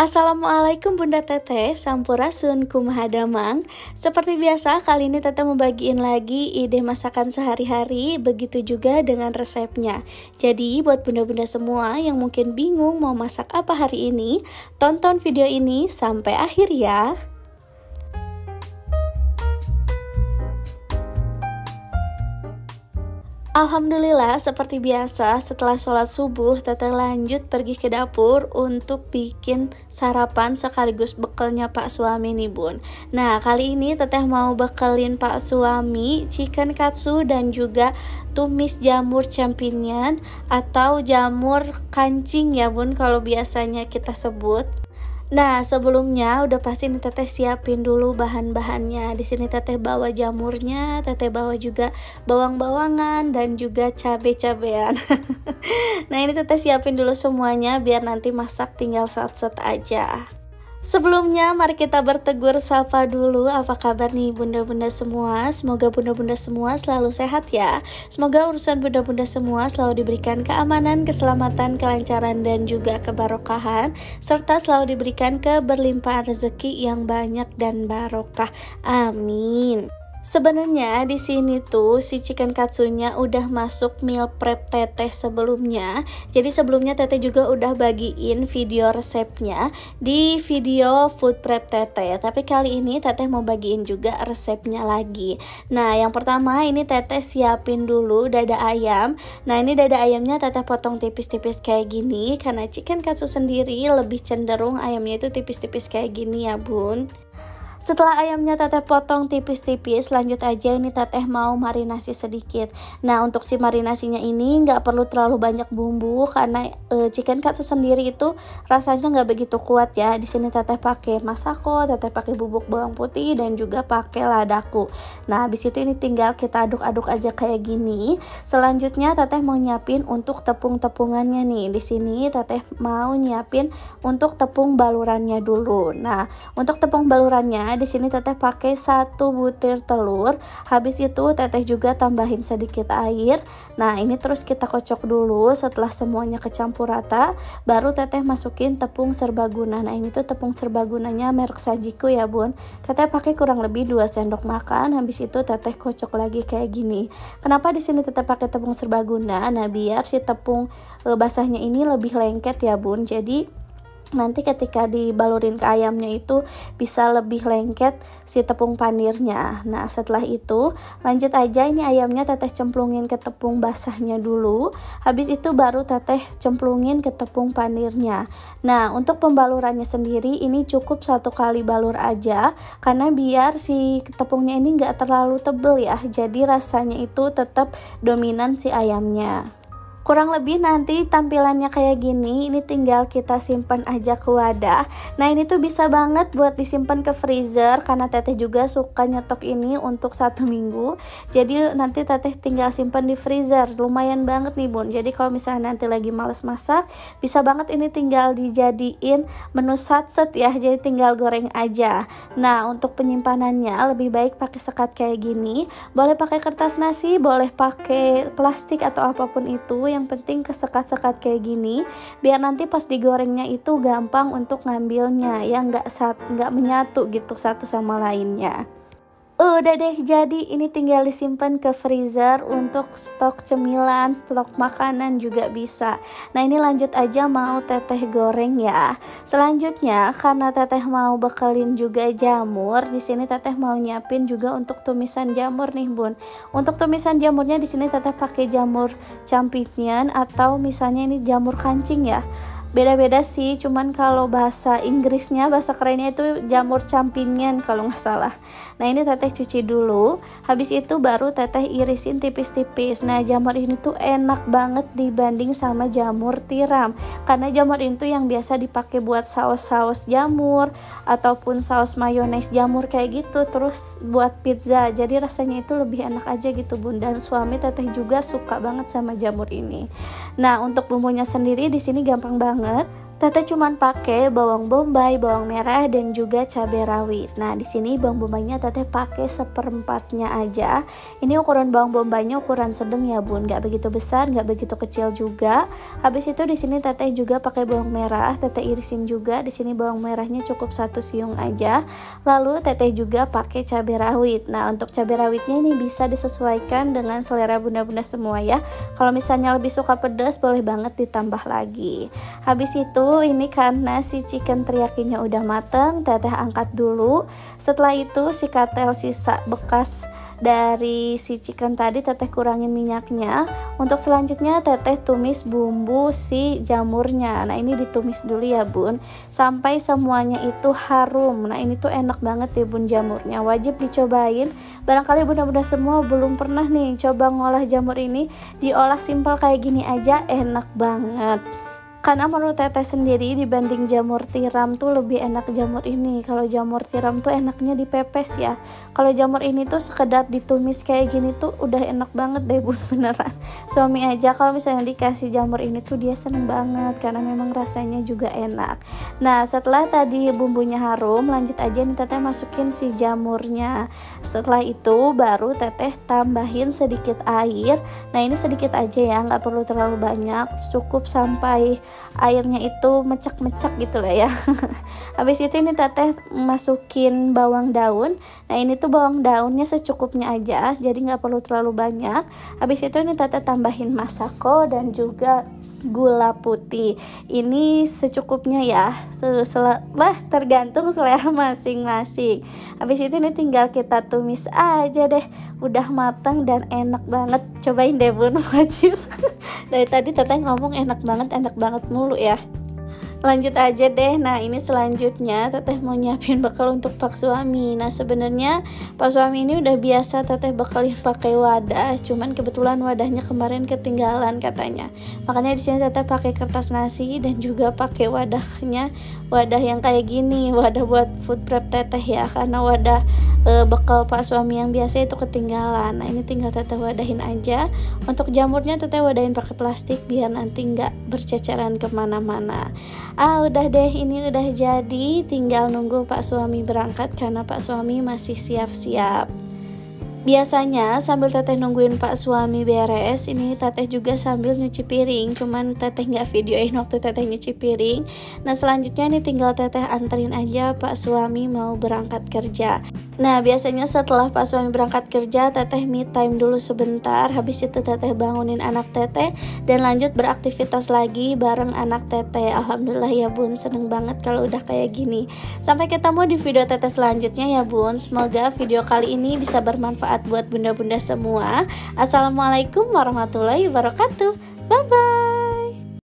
Assalamualaikum Bunda Teteh, Sampurasun kumaha damang. Seperti biasa, kali ini Teteh membagiin lagi ide masakan sehari-hari, begitu juga dengan resepnya. Jadi buat bunda-bunda semua yang mungkin bingung mau masak apa hari ini, tonton video ini sampai akhir ya. Alhamdulillah, seperti biasa setelah sholat subuh Teteh lanjut pergi ke dapur untuk bikin sarapan sekaligus bekalnya Pak suami nih bun. Nah kali ini Teteh mau bekalin Pak suami chicken katsu dan juga tumis jamur champignon atau jamur kancing ya bun kalau biasanya kita sebut. Nah, sebelumnya udah pasti nih Teteh siapin dulu bahan-bahannya. Di sini Teteh bawa jamurnya, Teteh bawa juga bawang-bawangan dan juga cabe-cabean. Nah, ini Teteh siapin dulu semuanya biar nanti masak tinggal sat-set aja. Sebelumnya mari kita bertegur sapa dulu. Apa kabar nih bunda-bunda semua? Semoga bunda-bunda semua selalu sehat ya. Semoga urusan bunda-bunda semua selalu diberikan keamanan, keselamatan, kelancaran dan juga kebarokahan, serta selalu diberikan keberlimpahan rezeki yang banyak dan barokah. Amin. Sebenarnya di sini tuh si chicken katsunya udah masuk meal prep Teteh sebelumnya. Jadi sebelumnya Teteh juga udah bagiin video resepnya di video food prep Teteh. Tapi kali ini Teteh mau bagiin juga resepnya lagi. Nah, yang pertama ini Teteh siapin dulu dada ayam. Nah, ini dada ayamnya Teteh potong tipis-tipis kayak gini karena chicken katsu sendiri lebih cenderung ayamnya itu tipis-tipis kayak gini ya, Bun. Setelah ayamnya Teteh potong tipis-tipis, lanjut aja ini Teteh mau marinasi sedikit. Nah, untuk si marinasinya ini nggak perlu terlalu banyak bumbu karena chicken katsu sendiri itu rasanya nggak begitu kuat ya. Di sini Teteh pakai masako, Teteh pakai bubuk bawang putih dan juga pakai ladaku. Nah, habis itu ini tinggal kita aduk-aduk aja kayak gini. Selanjutnya Teteh mau nyiapin untuk tepung-tepungannya nih. Di sini Teteh mau nyiapin untuk tepung balurannya dulu. Nah, untuk tepung balurannya di sini Teteh pakai 1 butir telur. Habis itu Teteh juga tambahin sedikit air. Nah, ini terus kita kocok dulu. Setelah semuanya kecampur rata, baru Teteh masukin tepung serbaguna. Nah, ini tuh tepung serbagunanya merek Sajiku ya, Bun. Teteh pakai kurang lebih 2 sendok makan. Habis itu Teteh kocok lagi kayak gini. Kenapa di sini Teteh pakai tepung serbaguna? Nah, biar si tepung basahnya ini lebih lengket ya, Bun. Jadi nanti ketika dibalurin ke ayamnya itu bisa lebih lengket si tepung panirnya. Nah, setelah itu lanjut aja ini ayamnya Teteh cemplungin ke tepung basahnya dulu. Habis itu baru Teteh cemplungin ke tepung panirnya. Nah, untuk pembalurannya sendiri ini cukup 1 kali balur aja karena biar si tepungnya ini nggak terlalu tebel ya. Jadi rasanya itu tetap dominan si ayamnya. Kurang lebih nanti tampilannya kayak gini. Ini tinggal kita simpan aja ke wadah. Nah, ini tuh bisa banget buat disimpan ke freezer karena Teteh juga suka nyetok ini untuk 1 minggu. Jadi nanti Teteh tinggal simpan di freezer. Lumayan banget nih, Bun. Jadi kalau misalnya nanti lagi males masak, bisa banget ini tinggal dijadiin menu satset ya. Jadi tinggal goreng aja. Nah, untuk penyimpanannya lebih baik pakai sekat kayak gini. Boleh pakai kertas nasi, boleh pakai plastik atau apapun itu. Yang penting kesekat-sekat kayak gini biar nanti pas digorengnya itu gampang untuk ngambilnya ya, nggak menyatu gitu satu sama lainnya. Udah deh, jadi ini tinggal disimpan ke freezer untuk stok cemilan, stok makanan juga bisa. Nah, ini lanjut aja mau Teteh goreng ya. Selanjutnya karena Teteh mau bekalin juga jamur, di sini Teteh mau nyiapin juga untuk tumisan jamur nih, Bun. Untuk tumisan jamurnya di sini Teteh pakai jamur champignon atau misalnya ini jamur kancing ya. Beda-beda sih, cuman kalau bahasa Inggrisnya, bahasa kerennya itu jamur champignon kalau nggak salah. Nah, ini Teteh cuci dulu. Habis itu baru Teteh irisin tipis-tipis. Nah, jamur ini tuh enak banget dibanding sama jamur tiram. Karena jamur ini tuh yang biasa dipakai buat saus-saus jamur ataupun saus mayones jamur kayak gitu. Terus buat pizza. Jadi rasanya itu lebih enak aja gitu, Bun. Dan suami Teteh juga suka banget sama jamur ini. Nah, untuk bumbunya sendiri di sini gampang banget. Teteh cuman pakai bawang bombay, bawang merah, dan juga cabai rawit. Nah, di sini bawang bombaynya teteh pakai seperempatnya aja. Ini ukuran bawang bombaynya ukuran sedang ya bun, nggak begitu besar, nggak begitu kecil juga. Habis itu di sini teteh juga pakai bawang merah, teteh irisin juga. Di sini bawang merahnya cukup 1 siung aja. Lalu teteh juga pakai cabai rawit. Nah, untuk cabai rawitnya ini bisa disesuaikan dengan selera bunda-bunda semua ya. Kalau misalnya lebih suka pedas, boleh banget ditambah lagi. Habis itu ini karena si chicken teriyakinya udah mateng, teteh angkat dulu. Setelah itu si katel sisa bekas dari si chicken tadi teteh kurangin minyaknya. Untuk selanjutnya teteh tumis bumbu si jamurnya. Nah, ini ditumis dulu ya bun, sampai semuanya itu harum. Nah, ini tuh enak banget ya bun, jamurnya wajib dicobain. Barangkali bunda-bunda semua belum pernah nih coba ngolah jamur ini, diolah simpel kayak gini aja enak banget. Karena menurut teteh sendiri dibanding jamur tiram tuh lebih enak jamur ini. Kalau jamur tiram tuh enaknya dipepes ya. Kalau jamur ini tuh sekedar ditumis kayak gini tuh udah enak banget deh bun, beneran. Suami aja kalau misalnya dikasih jamur ini tuh dia seneng banget karena memang rasanya juga enak. Nah, setelah tadi bumbunya harum, lanjut aja nih teteh masukin si jamurnya. Setelah itu baru teteh tambahin sedikit air. Nah, ini sedikit aja ya, nggak perlu terlalu banyak, cukup sampai airnya itu mecak-mecak gitu lah ya. Habis itu ini teteh masukin bawang daun. Nah, ini tuh bawang daunnya secukupnya aja, jadi nggak perlu terlalu banyak. Habis itu ini teteh tambahin masako dan juga gula putih. Ini secukupnya ya, tergantung selera masing-masing. Habis itu ini tinggal kita tumis aja deh, udah matang dan enak banget. Cobain deh bun, wajib. Dari tadi teteh ngomong enak banget mulu ya. Lanjut aja deh. Nah, ini selanjutnya teteh mau nyiapin bekal untuk pak suami. Nah, sebenarnya pak suami ini udah biasa teteh bekalin pakai wadah, cuman kebetulan wadahnya kemarin ketinggalan katanya. Makanya di sini teteh pakai kertas nasi dan juga pakai wadahnya, wadah yang kayak gini, wadah buat food prep teteh ya, karena wadah bekal pak suami yang biasa itu ketinggalan. Nah, ini tinggal teteh wadahin aja. Untuk jamurnya teteh wadahin pakai plastik biar nanti nggak berceceran kemana-mana. Udah deh, ini udah jadi, tinggal nunggu pak suami berangkat karena pak suami masih siap-siap. Biasanya sambil teteh nungguin pak suami beres, ini teteh juga sambil nyuci piring, cuman teteh nggak videoin waktu teteh nyuci piring. Nah, selanjutnya nih tinggal teteh anterin aja pak suami mau berangkat kerja. Nah, biasanya setelah pak suami berangkat kerja, teteh me time dulu sebentar. Habis itu teteh bangunin anak teteh dan lanjut beraktivitas lagi bareng anak teteh. Alhamdulillah ya bun, seneng banget kalau udah kayak gini. Sampai ketemu di video teteh selanjutnya ya bun. Semoga video kali ini bisa bermanfaat buat bunda-bunda semua. Assalamualaikum warahmatullahi wabarakatuh. Bye bye.